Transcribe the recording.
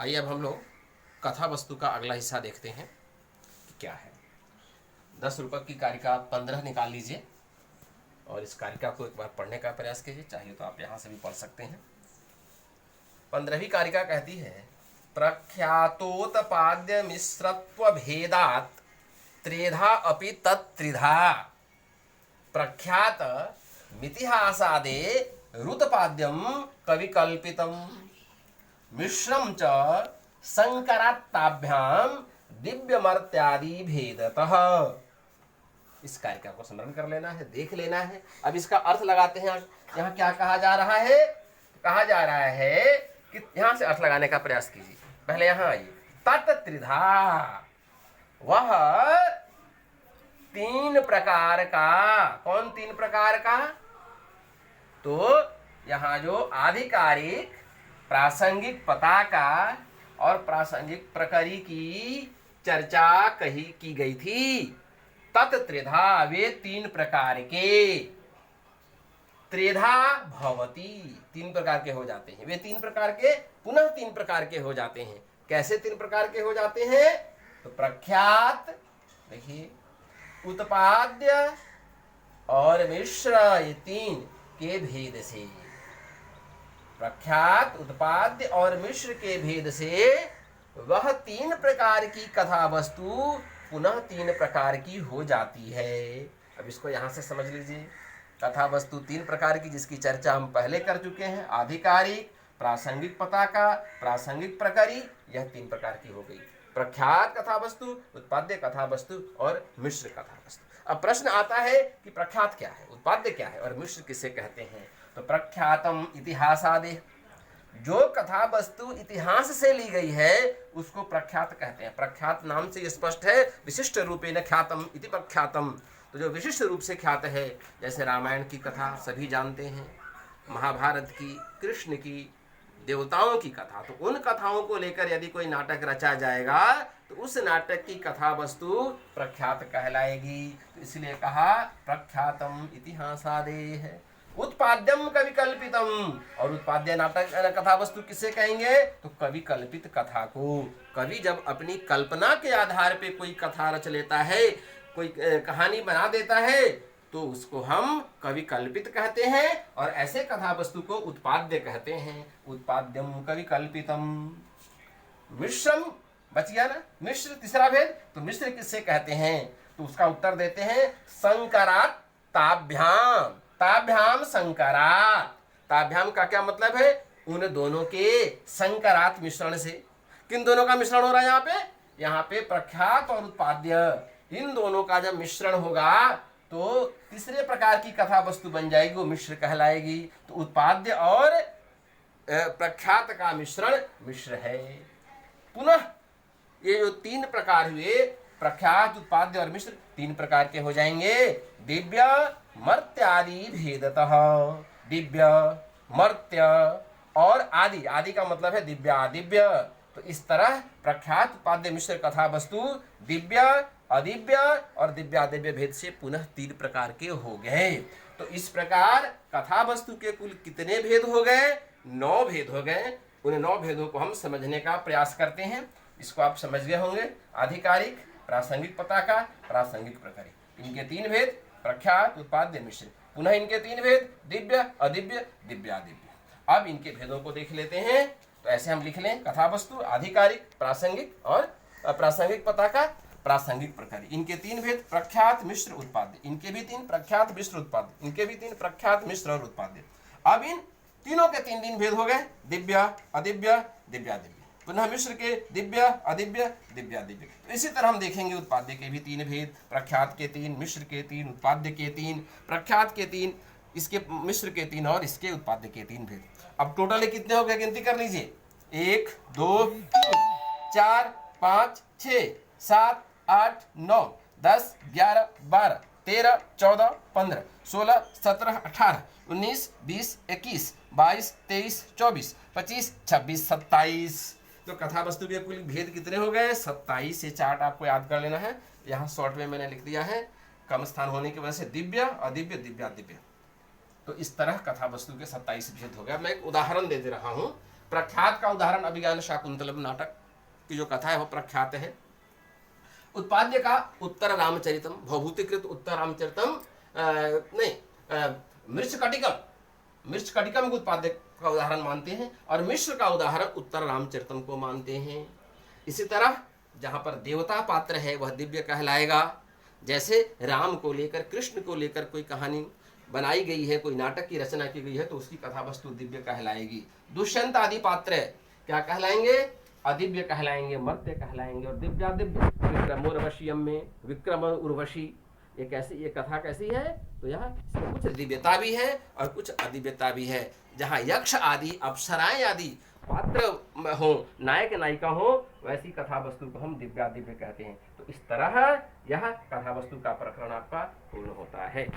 आइए अब हम लोग कथा वस्तु का अगला हिस्सा देखते हैं कि क्या है। 10 रुपये की कारिका 15 निकाल लीजिए और इस कारिका को एक बार पढ़ने का प्रयास कीजिए। चाहिए तो आप यहाँ से भी पढ़ सकते हैं। 15वीं कारिका कहती है, प्रख्यातोत्पाद्य मिश्रत्व भेदात त्रेधा अपि तत्त्रिधा प्रख्यात मितिहासादे रुतपाद्यम कविकल्पितम मिश्रम च संकरात्ताभ्याम दिव्यमर्त्यादि भेदतः। इस कारिका को स्मरण कर लेना है, देख लेना है। अब इसका अर्थ लगाते हैं। यहाँ क्या कहा जा रहा है? कहा जा रहा है कि यहाँ से अर्थ लगाने का प्रयास कीजिए। पहले यहाँ आइए। तत् त्रिधा, वह 3 प्रकार का। कौन 3 प्रकार का? तो यहाँ जो आधिकारिक, प्रासंगिक पताका और प्रासंगिक प्रकरी की चर्चा की गई थी। तत् त्रिधा, वे 3 प्रकार के। त्रिधा भवती, 3 प्रकार के हो जाते हैं। वे 3 प्रकार के पुनः 3 प्रकार के हो जाते हैं। कैसे 3 प्रकार के हो जाते हैं? तो प्रख्यात, देखिए, उत्पाद्य और मिश्र, ये 3 के भेद से। प्रख्यात, उत्पाद्य और मिश्र के भेद से वह 3 प्रकार की कथा वस्तु पुनः 3 प्रकार की हो जाती है। अब इसको यहां से समझ लीजिए। कथा वस्तु 3 प्रकार की, जिसकी चर्चा हम पहले कर चुके हैं। आधिकारिक, प्रासंगिक पताका, प्रासंगिक प्रकरी, यह 3 प्रकार की हो गई। प्रख्यात कथा वस्तु, उत्पाद्य कथा वस्तु और मिश्र कथा वस्तु। अब प्रश्न आता है कि प्रख्यात क्या है, उत्पाद्य क्या है और मिश्र किसे कहते हैं? तो प्रख्यातम इतिहासादे, जो कथा वस्तु इतिहास से ली गई है उसको प्रख्यात कहते हैं। प्रख्यात नाम से स्पष्ट है, विशिष्ट रूपेण ख्यातम इति प्रख्यातम। तो जो विशिष्ट रूप से ख्यात है, जैसे रामायण की कथा सभी जानते हैं, महाभारत की, कृष्ण की, देवताओं की कथा, तो उन कथाओं को लेकर यदि कोई नाटक रचा जाएगा तो उस नाटक की कथा वस्तु प्रख्यात कहलाएगी। तो इसलिए कहा प्रख्यातम इतिहासादे है। उत्पाद्यम कविकल्पितम, और उत्पाद्य नाटक कथा वस्तु किसे कहेंगे? तो कविकल्पित कथा को। कवि जब अपनी कल्पना के आधार पे कोई कथा रच लेता है, कोई कहानी बना देता है, तो उसको हम कवि कल्पित कहते हैं। और ऐसे कथा वस्तु को उत्पाद्य कहते हैं। उत्पाद्यम कवि कल्पितम। मिश्रम बच गया ना, मिश्र तीसरा भेद। तो मिश्र किससे कहते हैं? तो उसका उत्तर देते हैं संकरात ताभ्याम। ताभ्याम संकरात। ताभ्याम का क्या मतलब है? उन दोनों के संकरात मिश्रण से। किन दोनों का मिश्रण हो रहा है यहाँ पे? यहाँ पे प्रख्यात और उत्पाद्य, इन दोनों का जब मिश्रण होगा तो तीसरे प्रकार की कथा वस्तु बन जाएगी, वो मिश्र कहलाएगी। तो उत्पाद्य और प्रख्यात का मिश्रण मिश्र है। पुनः ये जो 3 प्रकार हुए, प्रख्यात, उत्पाद्य और मिश्र, 3 प्रकार के हो जाएंगे। दिव्य मर्त्यादि भेदतः। दिव्य, मर्त्य और आदि। आदि का मतलब है दिव्य अदिव्य। तो इस तरह प्रख्यात, उत्पाद्य, मिश्र कथा वस्तु दिव्य, अदिव्य और दिव्यादिव्य भेद से पुनः 3 प्रकार के हो गए। तो इस प्रकार कथा वस्तु के कुल कितने भेद हो गए? 9 भेद हो गए। उन 9 भेदों को हम समझने का प्रयास करते हैं। इसको आप समझ गए होंगे। आधिकारिक, प्रासंगिक पताका, प्रासंगिक प्रकरी, इनके 3 भेद, प्रख्यात, उत्पाद्य, मिश्र। पुनः इनके 3 भेद, दिव्य, अदिव्य, दिव्यादिव्य। अब इनके भेदों को देख लेते हैं। तो ऐसे हम लिख लें, कथा वस्तु, आधिकारिक, प्रासंगिक और अप्रासंगिक पताका, प्रासंगिक प्रकार। इनके 3 भेद, प्रख्यात, मिश्र, उत्पाद्य। इनके भी 3 प्रख्यात, मिश्र, उत्पाद्य। इनके भी 3 प्रख्यात, मिश्र और उत्पाद्य। अब इन तीनों के 3 भेद हो गए, दिव्य, अदिव्य, दिव्यादिव्य। पुनः मिश्र के दिव्य, अदिव्य, दिव्यादिव्य। तो इसी तरह हम देखेंगे उत्पाद्य के भी 3 भेद, प्रख्यात के 3, मिश्र के 3, उत्पाद्य के 3, प्रख्यात के 3, इसके मिश्र के 3 और इसके उत्पाद्य के 3 भेद। अब टोटल कितने हो गए? गिनती कर लीजिए। 1 2 3 4 5 6 7 8 9 10 11 12 13 14 15 16 17 18 19 20 21 22 23 24 25 26 27। तो कथा वस्तु के कुल भेद कितने हो गए? 27 से चार्ट आपको याद कर लेना है। यहाँ शॉर्ट में मैंने लिख दिया है, कम स्थान होने की वजह से दिव्य, अदिव्य, दिव्यादिव्य। तो इस तरह कथा वस्तु के 27 भेद हो गए। मैं एक उदाहरण दे रहा हूँ प्रख्यात का उदाहरण अभिज्ञान शाकुंतलम नाटक की जो कथा है वो प्रख्यात है। उत्पाद्य का उत्तर रामचरितम, भवभूतिकृत उत्तर रामचरितम नहीं, मृच्छकटिकम को उत्पाद्य का उदाहरण मानते हैं और मिश्र का उदाहरण उत्तर रामचरितम को मानते हैं। इसी तरह जहाँ पर देवता पात्र है वह दिव्य कहलाएगा। जैसे राम को लेकर, कृष्ण को लेकर कोई कहानी बनाई गई है, कोई नाटक की रचना की गई है, तो उसकी कथा वस्तु दिव्य कहलाएगी। दुष्यंत आदि पात्र क्या कहलाएंगे? अदिव्य कहलाएंगे, मर्त्य कहलाएंगे। और दिव्या दिव्य, विक्रम उर्वशीयम में विक्रम उर्वशी, ये कैसी, ये कथा कैसी है? तो यहाँ इसमें कुछ दिव्यता भी है और कुछ अदिव्यता भी है। जहाँ यक्ष आदि, अप्सराएं आदि पात्र हो, नायक नायिका हो, वैसी कथा वस्तु को हम दिव्या दिव्य कहते हैं। तो इस तरह यह कथा वस्तु का प्रकरण आपका पूर्ण होता है।